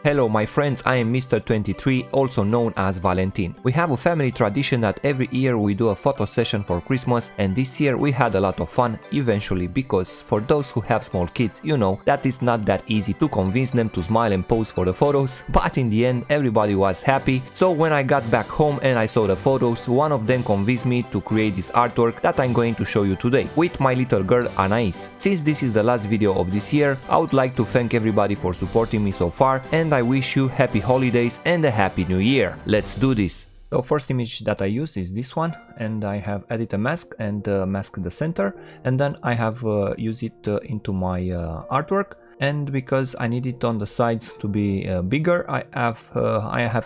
Hello my friends, I am Mr. 23, also known as Valentin. We have a family tradition that every year we do a photo session for Christmas, and this year we had a lot of fun eventually, because for those who have small kids, you know that it's not that easy to convince them to smile and pose for the photos, but in the end everybody was happy. So when I got back home and I saw the photos, one of them convinced me to create this artwork that I'm going to show you today with my little girl Anais. Since this is the last video of this year, I would like to thank everybody for supporting me so far, and I wish you happy holidays and a happy new year. Let's do this. The first image that I use is this one, and I have added a mask and masked the center, and then I have used it into my artwork. And because I need it on the sides to be bigger, I have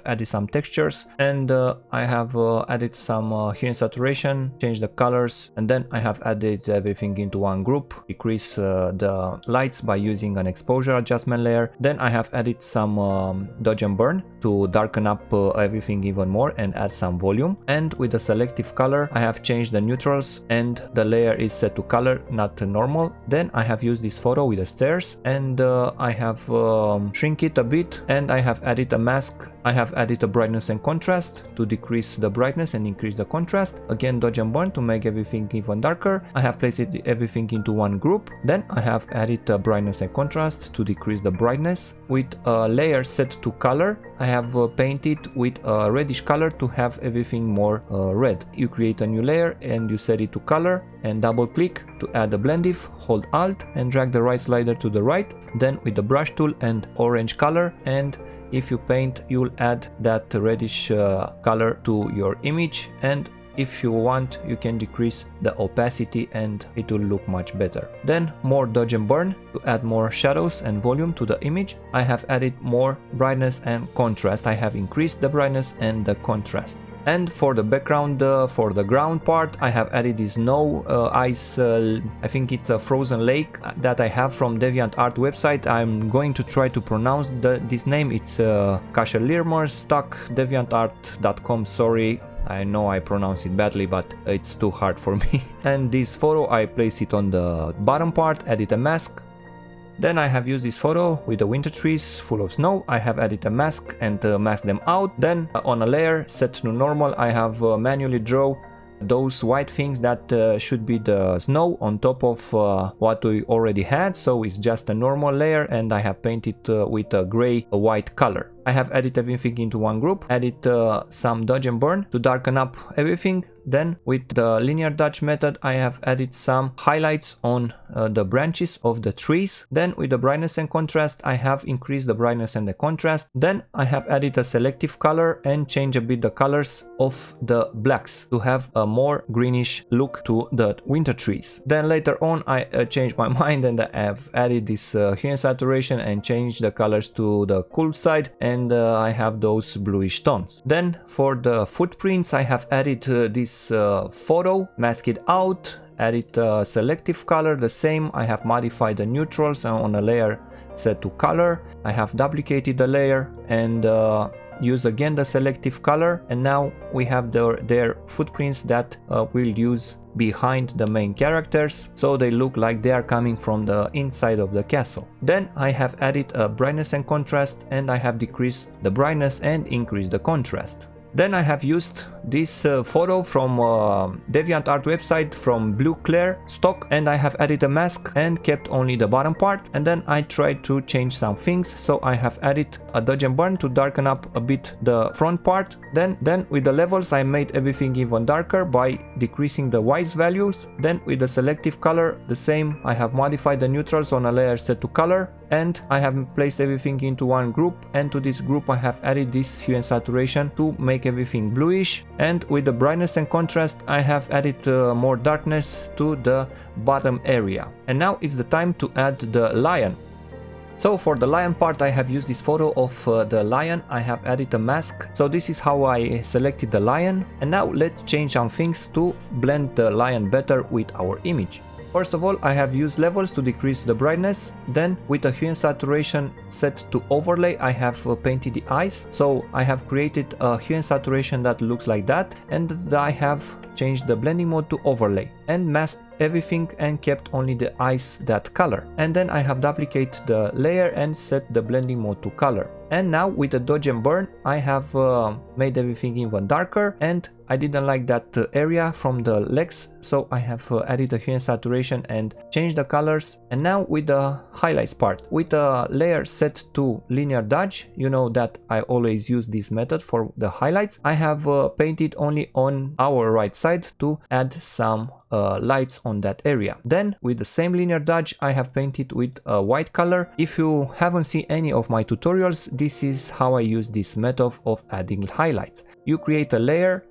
added some textures, and I have added some hue and saturation, changed the colors, and then I have added everything into one group, decrease the lights by using an exposure adjustment layer. Then I have added some dodge and burn to darken up everything even more and add some volume. And with the selective color, I have changed the neutrals, and the layer is set to color, not normal. Then I have used this photo with the stairs, and I have shrink it a bit, and I have added a mask. I have added a brightness and contrast to decrease the brightness and increase the contrast. Again, dodge and burn to make everything even darker. I have placed everything into one group. Then I have added a brightness and contrast to decrease the brightness. With a layer set to color, I have painted with a reddish color to have everything more red. You create a new layer and you set it to color and double click to add a blend if, hold Alt and drag the right slider to the right. Then with the brush tool and orange color, and if you paint, you'll add that reddish color to your image, and if you want you can decrease the opacity and it will look much better. Then more dodge and burn to add more shadows and volume to the image. I have added more brightness and contrast. I have increased the brightness and the contrast. And for the background, for the ground part, I have added this snow ice, I think it's a frozen lake that I have from DeviantArt website. I'm going to try to pronounce this name. It's Kascherlirmerstock.deviantart.com. Sorry, I know I pronounce it badly, but it's too hard for me. And this photo, I place it on the bottom part, added a mask. Then I have used this photo with the winter trees full of snow. I have added a mask and masked them out. Then on a layer set to normal, I have manually draw those white things that should be the snow on top of what we already had. So it's just a normal layer, and I have painted with a gray white color. I have added everything into one group, added some dodge and burn to darken up everything. Then with the linear dodge method, I have added some highlights on the branches of the trees. Then with the brightness and contrast, I have increased the brightness and the contrast. Then I have added a selective color and changed a bit the colors of the blacks to have a more greenish look to the winter trees. Then later on I changed my mind and I have added this hue and saturation and changed the colors to the cool side, and I have those bluish tones. Then for the footprints, I have added this photo, mask it out, added a selective color, the same. I have modified the neutrals on a layer set to color. I have duplicated the layer and use again the selective color, and now we have their footprints that we'll use behind the main characters, so they look like they are coming from the inside of the castle. Then I have added a brightness and contrast, and I have decreased the brightness and increased the contrast. Then I have used this photo from DeviantArt website from Blue Claire stock, and I have added a mask and kept only the bottom part. And then I tried to change some things, so I have added a dodge and burn to darken up a bit the front part. Then with the levels, I made everything even darker by decreasing the white values. Then with the selective color, the same. I have modified the neutrals on a layer set to color, and I have placed everything into one group, and to this group I have added this hue and saturation to make everything bluish. And with the brightness and contrast, I have added more darkness to the bottom area. And now it's the time to add the lion. So for the lion part, I have used this photo of the lion. I have added a mask. So this is how I selected the lion. And now let's change some things to blend the lion better with our image. First of all, I have used levels to decrease the brightness. Then with the hue and saturation set to overlay, I have painted the eyes. So I have created a hue and saturation that looks like that, and I have changed the blending mode to overlay and masked everything and kept only the eyes that color. And then I have duplicated the layer and set the blending mode to color. And now with the dodge and burn, I have made everything even darker, and I didn't like that area from the legs, so I have added a hue and saturation and changed the colors. And now with the highlights part, with the layer set to linear dodge, you know that I always use this method for the highlights. I have painted only on our right side to add some lights on that area. Then with the same linear dodge, I have painted with a white color. If you haven't seen any of my tutorials, this is how I use this method of adding highlights. You create a layer,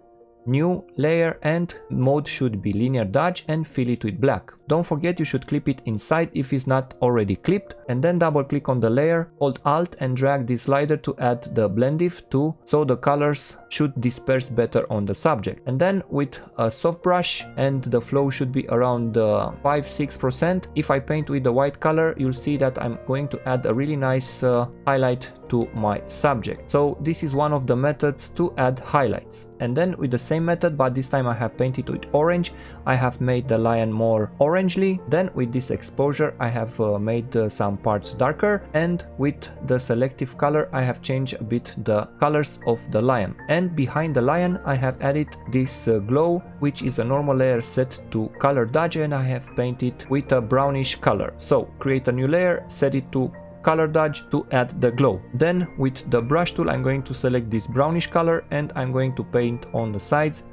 new layer, and mode should be linear dodge, and fill it with black. Don't forget you should clip it inside if it's not already clipped, and then double click on the layer, hold Alt and drag this slider to add the blend if too, so the colors should disperse better on the subject. And then with a soft brush, and the flow should be around 5-6%. If I paint with the white color, you'll see that I'm going to add a really nice highlight to my subject. So this is one of the methods to add highlights. And then with the same method, but this time I have painted with orange, I have made the lion more orangely. Then with this exposure I have made some parts darker, and with the selective color I have changed a bit the colors of the lion. And behind the lion I have added this glow, which is a normal layer set to color dodge, and I have painted with a brownish color. So create a new layer, set it to color dodge to add the glow. Then with the brush tool I'm going to select this brownish color, and I'm going to paint on the sides,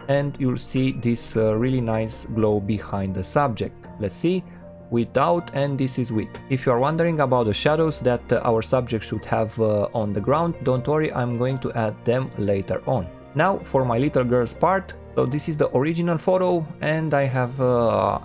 and you'll see this really nice glow behind the subject. Let's see, without, and this is with. If you are wondering about the shadows that our subject should have on the ground, don't worry, I'm going to add them later on. Now for my little girl's part. So this is the original photo, and I have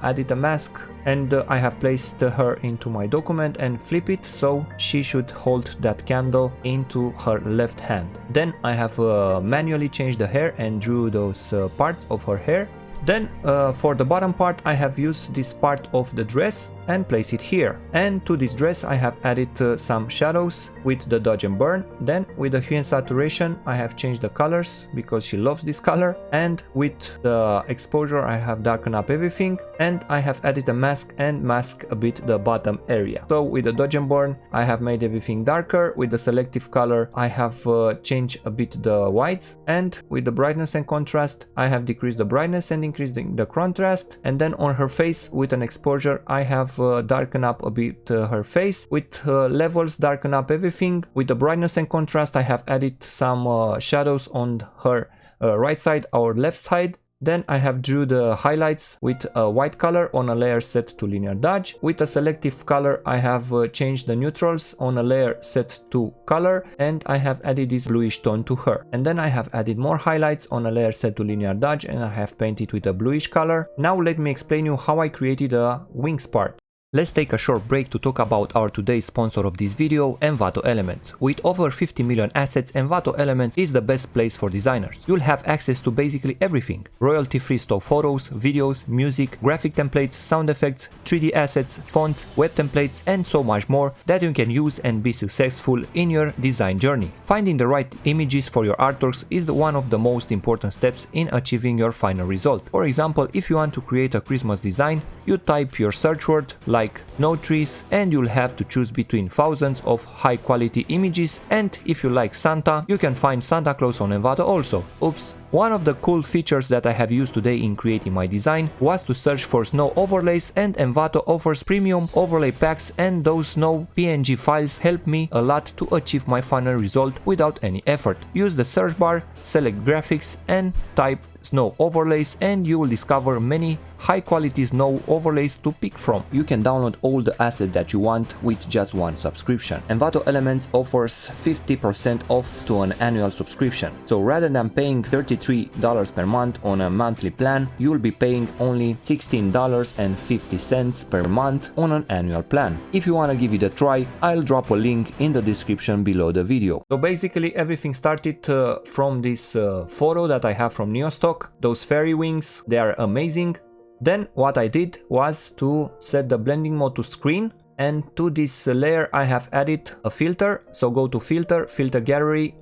added a mask, and I have placed her into my document and flip it so she should hold that candle into her left hand. Then I have manually changed the hair and drew those parts of her hair. Then for the bottom part I have used this part of the dress and place it here. And to this dress I have added some shadows with the dodge and burn. Then with the hue and saturation I have changed the colors because she loves this color. And with the exposure I have darkened up everything, and I have added a mask and masked a bit the bottom area. So with the dodge and burn I have made everything darker. With the selective color I have changed a bit the whites, and with the brightness and contrast I have decreased the brightness and increasing the contrast. And then on her face with an exposure I have darken up a bit her face. With levels darken up everything. With the brightness and contrast I have added some shadows on her right side or left side. Then I have drew the highlights with a white color on a layer set to linear dodge. With a selective color I have changed the neutrals on a layer set to color, and I have added this bluish tone to her. And then I have added more highlights on a layer set to linear dodge, and I have painted with a bluish color. Now let me explain you how I created a wings part. Let's take a short break to talk about our today's sponsor of this video, Envato Elements. With over 50 million assets, Envato Elements is the best place for designers. You'll have access to basically everything: royalty-free stock photos, videos, music, graphic templates, sound effects, 3D assets, fonts, web templates, and so much more that you can use and be successful in your design journey. Finding the right images for your artworks is one of the most important steps in achieving your final result. For example, if you want to create a Christmas design, you type your search word like no trees, and you'll have to choose between thousands of high quality images. And if you like Santa, you can find Santa Claus on Envato also. Oops. One of the cool features that I have used today in creating my design was to search for snow overlays, and Envato offers premium overlay packs, and those snow PNG files help me a lot to achieve my final result without any effort. Use the search bar, select graphics and type snow overlays, and you will discover many high quality snow overlays to pick from. You can download all the assets that you want with just one subscription. Envato Elements offers 50% off to an annual subscription. So rather than paying $33 per month on a monthly plan, you'll be paying only $16.50 per month on an annual plan. If you want to give it a try, I'll drop a link in the description below the video. So basically everything started from this photo that I have from Neostock. Those fairy wings, they are amazing. Then what I did was to set the blending mode to screen, and to this layer I have added a filter. So go to filter, filter gallery,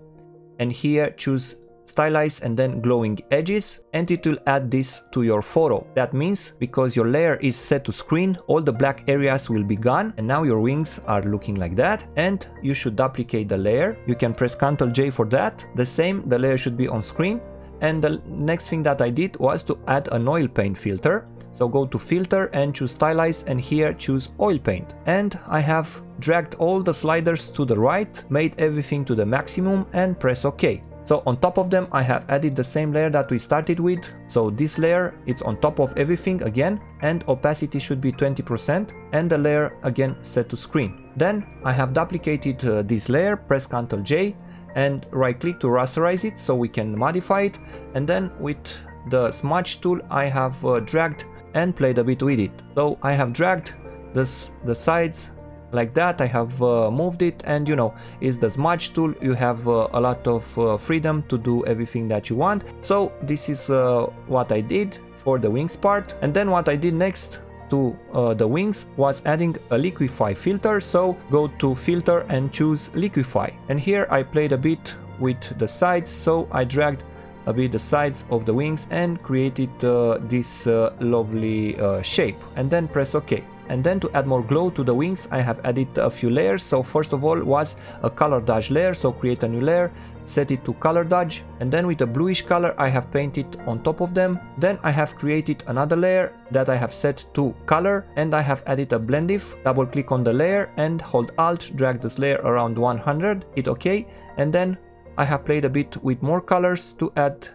and here choose stylize and then glowing edges, and it will add this to your photo. That means because your layer is set to screen, all the black areas will be gone, and now your wings are looking like that. And you should duplicate the layer. You can press Ctrl J for that. The same, the layer should be on screen. And the next thing that I did was to add an oil paint filter. So go to filter and choose stylize, and here choose oil paint. And I have dragged all the sliders to the right, made everything to the maximum, and press OK. So on top of them I have added the same layer that we started with. So this layer, it's on top of everything again, and opacity should be 20%, and the layer again set to screen. Then I have duplicated this layer, press Ctrl J and right click to rasterize it so we can modify it, and then with the smudge tool I have dragged and played a bit with it. So I have dragged the sides like that, I have moved it, and you know, is the smudge tool, you have a lot of freedom to do everything that you want. So this is what I did for the wings part. And then what I did next to the wings was adding a liquify filter. So go to filter and choose liquify, and here I played a bit with the sides. So I dragged a bit the sides of the wings and created this lovely shape, and then press OK. And then to add more glow to the wings I have added a few layers. So first of all was a color dodge layer, so create a new layer, set it to color dodge, and then with a bluish color I have painted on top of them. Then I have created another layer that I have set to color, and I have added a blend if. Double click on the layer and hold Alt, drag this layer around 100, hit OK, and then I have played a bit with more colors to add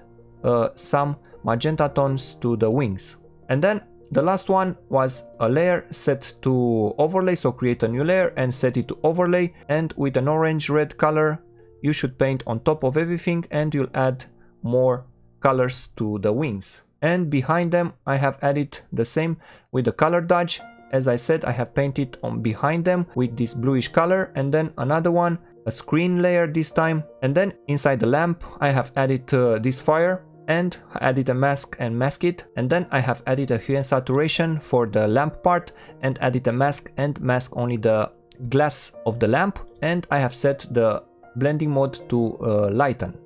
some magenta tones to the wings. And then the last one was a layer set to overlay, so create a new layer and set it to overlay, and with an orange red color you should paint on top of everything, and you'll add more colors to the wings. And behind them I have added the same with the color dodge. As I said, I have painted on behind them with this bluish color, and then another one, a screen layer this time. And then inside the lamp I have added this fire, and added a mask and mask it, and then I have added a hue and saturation for the lamp part, and added a mask and mask only the glass of the lamp, and I have set the blending mode to lighten.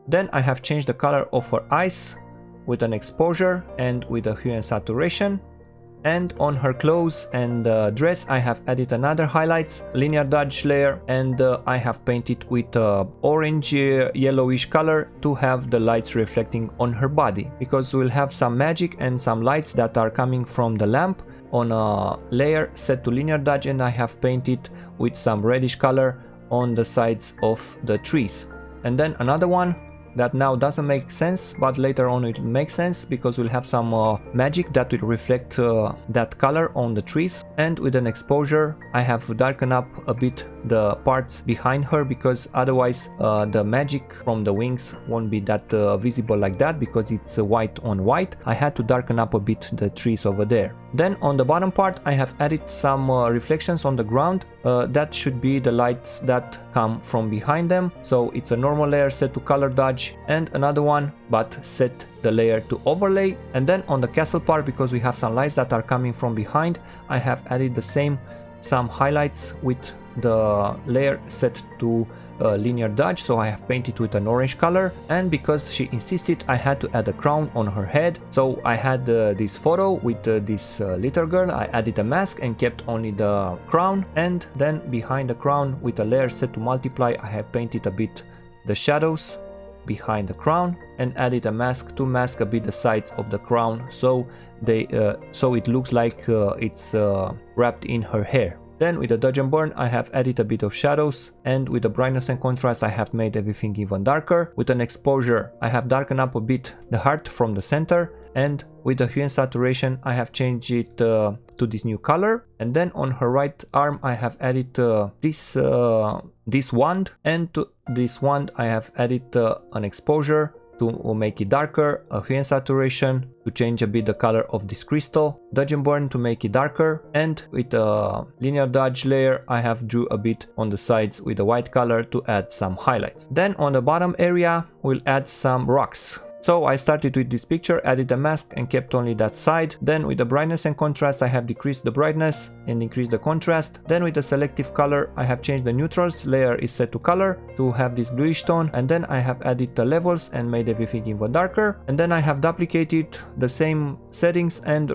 Then I have changed the color of her eyes with an exposure and with a hue and saturation. And on her clothes and dress I have added another highlights, linear dodge layer, and I have painted with orange yellowish color to have the lights reflecting on her body, because we'll have some magic and some lights that are coming from the lamp on a layer set to linear dodge, and I have painted with some reddish color on the sides of the trees. And then another one that now doesn't make sense, but later on it makes sense, because we'll have some magic that will reflect that color on the trees. And with an exposure I have darkened up a bit the parts behind her, because otherwise the magic from the wings won't be that visible like that, because it's white on white. I had to darken up a bit the trees over there. Then on the bottom part I have added some reflections on the ground. That should be the lights that come from behind them. So it's a normal layer set to color dodge, and another one but set the layer to overlay. And then on the castle part, because we have some lights that are coming from behind, I have added the same, some highlights with the layer set to linear dodge, so I have painted with an orange color. And because she insisted, I had to add a crown on her head, so I had this photo with this little girl. I added a mask and kept only the crown, and then behind the crown with a layer set to multiply I have painted a bit the shadows behind the crown, and added a mask to mask a bit the sides of the crown, so they so it looks like it's wrapped in her hair. Then with the dodge and burn I have added a bit of shadows, and with the brightness and contrast I have made everything even darker. With an exposure I have darkened up a bit the heart from the center, and with the hue and saturation I have changed it to this new color. And then on her right arm I have added this wand, and to this wand I have added an exposure to make it darker, a hue and saturation to change a bit the color of this crystal, dodge and burn to make it darker, and with a linear dodge layer I have drew a bit on the sides with a white color to add some highlights. Then on the bottom area we'll add some rocks. So I started with this picture, added a mask and kept only that side. Then with the brightness and contrast I have decreased the brightness and increased the contrast. Then with the selective color I have changed the neutrals, layer is set to color to have this bluish tone, and then I have added the levels and made everything even darker. And then I have duplicated the same settings and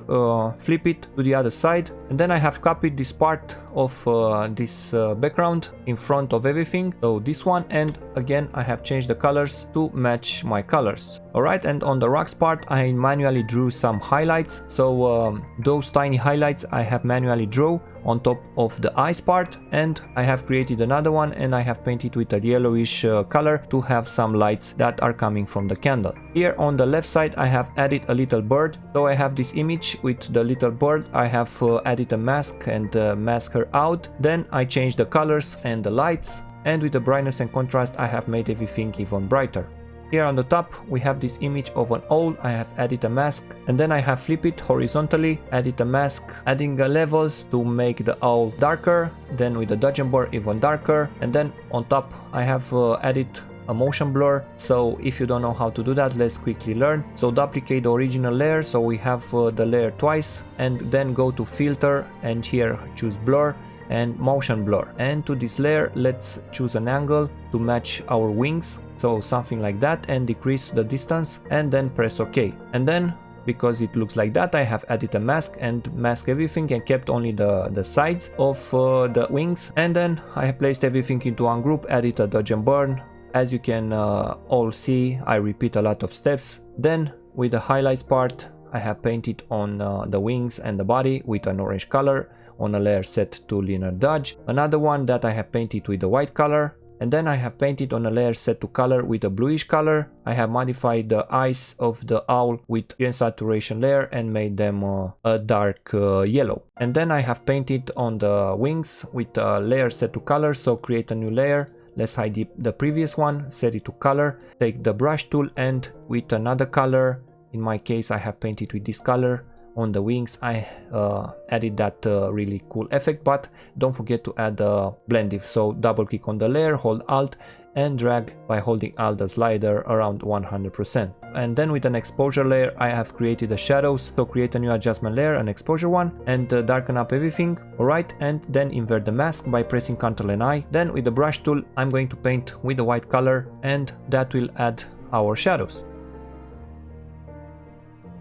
flip it to the other side. And then I have copied this part of this background in front of everything, so this one, and again I have changed the colors to match my colors. Alright, and on the rocks part I manually drew some highlights, so those tiny highlights I have manually draw on top of the eyes part, and I have created another one and I have painted with a yellowish color to have some lights that are coming from the candle. Here on the left side I have added a little bird, so I have this image with the little bird. I have added a mask and mask her out. Then I changed the colors and the lights, and with the brightness and contrast I have made everything even brighter. Here on the top we have this image of an owl. I have added a mask and then I have flipped it horizontally, added a mask, adding the levels to make the owl darker, then with the dodgem bar even darker, and then on top I have added a motion blur. So if you don't know how to do that, let's quickly learn. So duplicate the original layer, so we have the layer twice, and then go to filter and here choose blur and motion blur, and to this layer let's choose an angle to match our wings, so something like that, and decrease the distance and then press OK. And then because it looks like that I have added a mask and masked everything and kept only the sides of the wings, and then I have placed everything into one group, added a dodge and burn. As you can all see, I repeat a lot of steps. Then with the highlights part I have painted on the wings and the body with an orange color on a layer set to linear dodge, another one that I have painted with the white color, and then I have painted on a layer set to color with a bluish color. I have modified the eyes of the owl with green saturation layer and made them a dark yellow. And then I have painted on the wings with a layer set to color, so create a new layer. Let's hide the previous one, set it to color, take the brush tool and with another color, in my case I have painted with this color, on the wings I added that really cool effect, but don't forget to add the blend if. So double click on the layer, hold alt and drag by holding alt the slider around 100%. And then with an exposure layer I have created the shadows, so create a new adjustment layer, an exposure one, and darken up everything. Alright, and then invert the mask by pressing Ctrl and I. Then with the brush tool I'm going to paint with the white color, and that will add our shadows.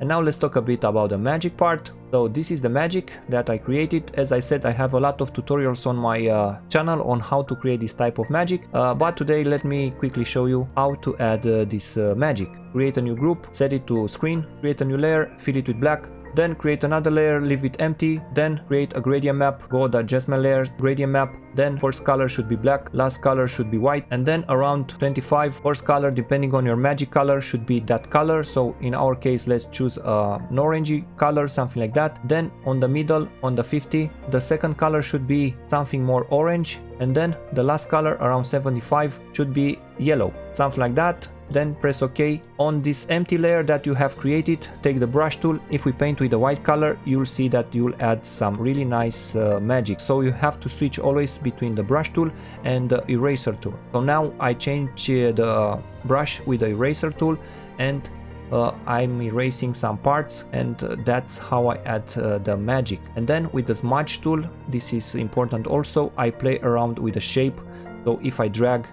And now let's talk a bit about the magic part. So this is the magic that I created. As I said, I have a lot of tutorials on my channel on how to create this type of magic, but today let me quickly show you how to add this magic. Create a new group, set it to screen, create a new layer, fill it with black, then create another layer, leave it empty, then create a gradient map, go the adjustment layer, gradient map, then first color should be black, last color should be white, and then around 25 first color, depending on your magic color, should be that color. So in our case let's choose an orangey color, something like that. Then on the middle, on the 50, the second color should be something more orange, and then the last color around 75 should be yellow, something like that. Then press OK. On this empty layer that you have created, take the brush tool. If we paint with the white color, you'll see that you'll add some really nice magic. So you have to switch always between the brush tool and the eraser tool. So now I change the brush with the eraser tool, and I'm erasing some parts, and that's how I add the magic. And then with the smudge tool, this is important also, I play around with the shape. So if I drag,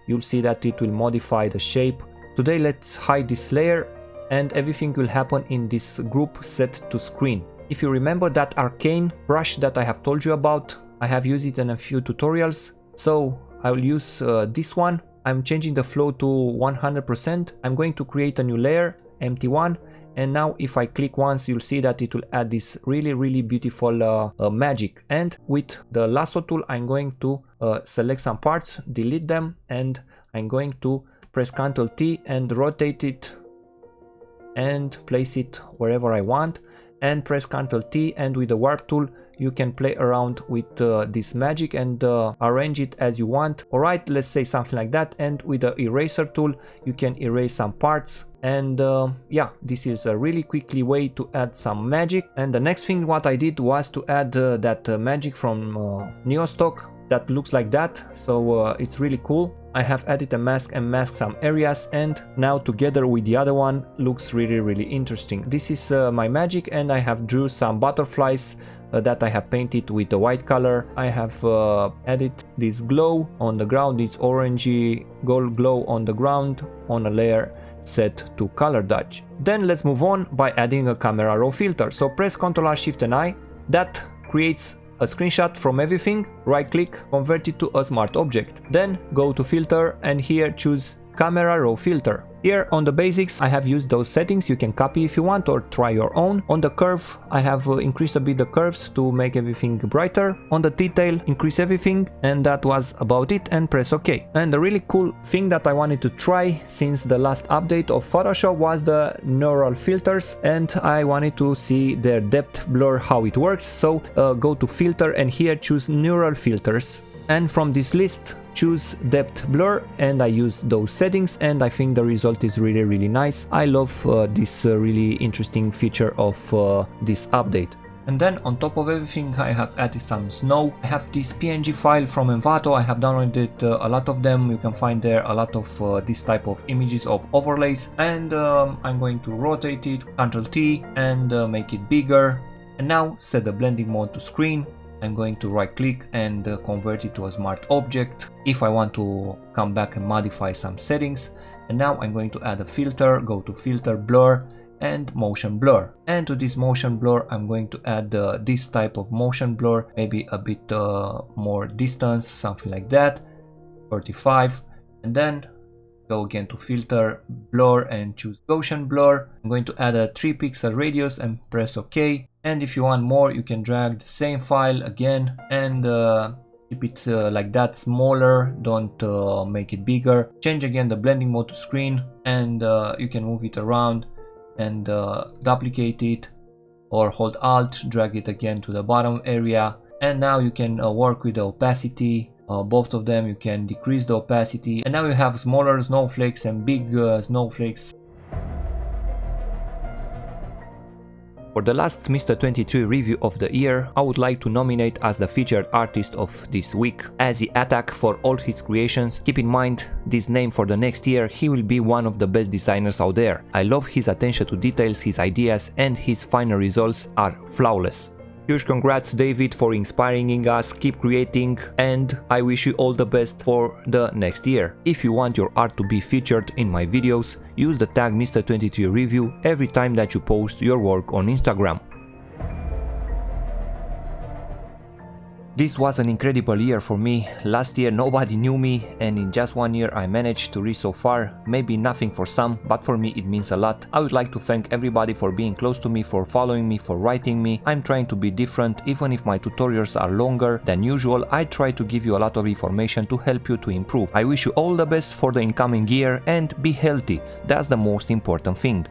you'll see that it will modify the shape. Today let's hide this layer and everything will happen in this group set to screen. If you remember that arcane brush that I have told you about, I have used it in a few tutorials. So I will use this one. I'm changing the flow to 100%. I'm going to create a new layer, empty one. And now if I click once, you'll see that it will add this really beautiful magic. And with the lasso tool, I'm going to select some parts, delete them, and I'm going to press Ctrl T and rotate it and place it wherever I want, and press Ctrl T, and with the warp tool you can play around with this magic and arrange it as you want. Alright, let's say something like that. And with the eraser tool you can erase some parts, and yeah, this is a really quickly way to add some magic. And the next thing what I did was to add that magic from Neostock. that looks like that, so it's really cool. I have added a mask and masked some areas, and now together with the other one looks really interesting. This is my magic, and I have drew some butterflies that I have painted with the white color. I have added this glow on the ground, this orangey gold glow on the ground on a layer set to color dodge. Then let's move on by adding a camera raw filter. So press Ctrl Shift and I. That creates a screenshot from everything, right click, convert it to a smart object. Then go to filter and here choose camera raw filter. Here on the basics I have used those settings, you can copy if you want or try your own. On the curve I have increased a bit the curves to make everything brighter. On the detail increase everything, and that was about it, and press OK. And the really cool thing that I wanted to try since the last update of Photoshop was the neural filters, and I wanted to see their depth blur, how it works. So go to filter and here choose neural filters, and from this list choose depth blur, and I use those settings, and I think the result is really nice. I love this really interesting feature of this update. And then on top of everything I have added some snow. I have this PNG file from Envato. I have downloaded a lot of them. You can find there a lot of this type of images of overlays, and I'm going to rotate it, Ctrl T, and make it bigger. And now set the blending mode to screen. I'm going to right click and convert it to a smart object if I want to come back and modify some settings. And now I'm going to add a filter, go to filter, blur and motion blur. And to this motion blur I'm going to add this type of motion blur, maybe a bit more distance, something like that, 35. And then go again to filter, blur and choose Gaussian blur. I'm going to add a 3 pixel radius and press OK. And if you want more, you can drag the same file again and keep it like that, smaller, don't make it bigger. Change again the blending mode to screen, and you can move it around and duplicate it, or hold Alt, drag it again to the bottom area. And now you can work with the opacity. Both of them, you can decrease the opacity, and now you have smaller snowflakes and big snowflakes. For the last Mr. 23 review of the year, I would like to nominate as the featured artist of this week as the Attack for all his creations. Keep in mind this name for the next year, he will be one of the best designers out there. I love his attention to details, his ideas, and his final results are flawless. Huge congrats David for inspiring us, keep creating, and I wish you all the best for the next year. If you want your art to be featured in my videos, use the tag Mr. 23 Review every time that you post your work on Instagram. This was an incredible year for me. Last year nobody knew me, and in just 1 year I managed to reach so far. Maybe nothing for some, but for me it means a lot. I would like to thank everybody for being close to me, for following me, for writing me. I'm trying to be different, even if my tutorials are longer than usual. I try to give you a lot of information to help you to improve. I wish you all the best for the incoming year and be healthy. That's the most important thing.